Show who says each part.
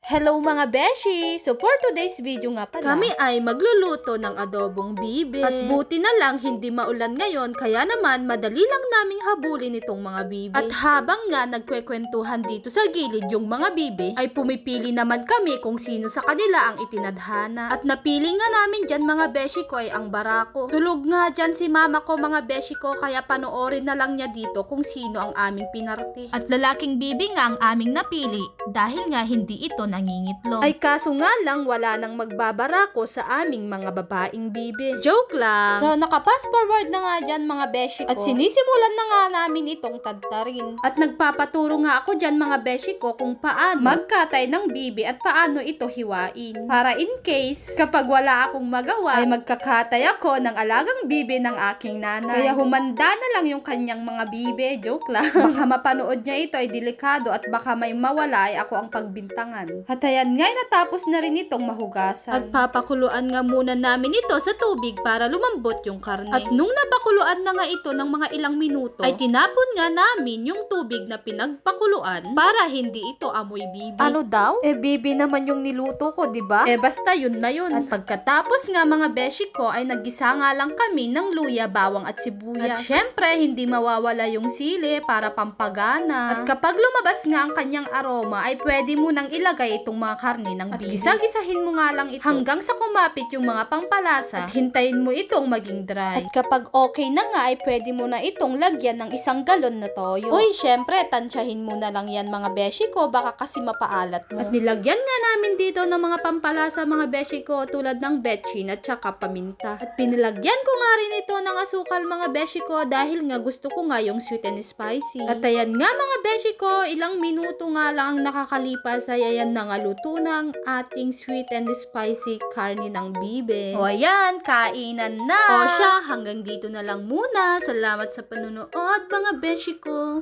Speaker 1: Hello mga beshi! So for today's video nga pala, kami ay magluluto ng adobong bibe. At buti na lang hindi maulan ngayon, kaya naman madali lang naming habulin itong mga bibe. At habang nga nagkwekwentuhan dito sa gilid yung mga bibe, ay pumipili naman kami kung sino sa kanila ang itinadhana. At napili nga namin dyan mga beshi ko ay ang barako. Tulog nga dyan si mama ko mga beshi ko, kaya panoorin na lang niya dito kung sino ang aming pinarte. At lalaking bibe nga ang aming napili dahil nga hindi ito nangingitlog. Ay kaso nga lang wala nang magbabarako sa aming mga babaeng bibe. Joke lang. So nakapass forward na nga dyan mga beshi ko. At sinisimulan na nga namin itong tagtarin. At nagpapaturo nga ako dyan mga beshi ko kung paano magkatay ng bibe at paano ito hiwain. Para in case kapag wala akong magawa ay magkakatay ako ng alagang bibe ng aking nanay. Kaya humanda na lang yung kanyang mga bibe. Joke lang. Baka mapanood niya ito ay delikado at baka may mawala ay ako ang pagbintangan. At ayan nga, natapos na rin itong mahugasan. At papakuluan nga muna namin ito sa tubig para lumambot yung karne. At nung napakuluan na nga ito ng mga ilang minuto, ay tinapon nga namin yung tubig na pinagpakuluan para hindi ito amoy bibi. Ano daw? Bibi naman yung niluto ko, diba? Basta yun na yun. At pagkatapos nga mga beshi ko, ay naggisa nga lang kami ng luya, bawang at sibuyas. At syempre, hindi mawawala yung sili para pampagana. At kapag lumabas nga ang kanyang aroma, ay pwede mo nang ilagay itong mga karne ng bibi. At gisa-gisahin mo nga lang ito hanggang sa kumapit yung mga pampalasa at hintayin mo itong maging dry. At kapag okay na nga ay pwede mo na itong lagyan ng 1 galon na toyo. Uy, syempre, tansyahin mo na lang yan mga beshi ko, baka kasi mapaalat mo. At nilagyan nga namin dito ng mga pampalasa mga beshi ko tulad ng betchin at saka paminta. At pinilagyan ko nga rin ito ng asukal mga beshi ko dahil nga gusto ko nga yung sweet and spicy. At ayan nga mga beshi ko, ilang minuto nga lang ang nakakalipas ay ayan na nga luto ng ating sweet and spicy karne ng bibe. O ayan, kainan na! O siya, hanggang dito na lang muna. Salamat sa panunood mga beshi ko.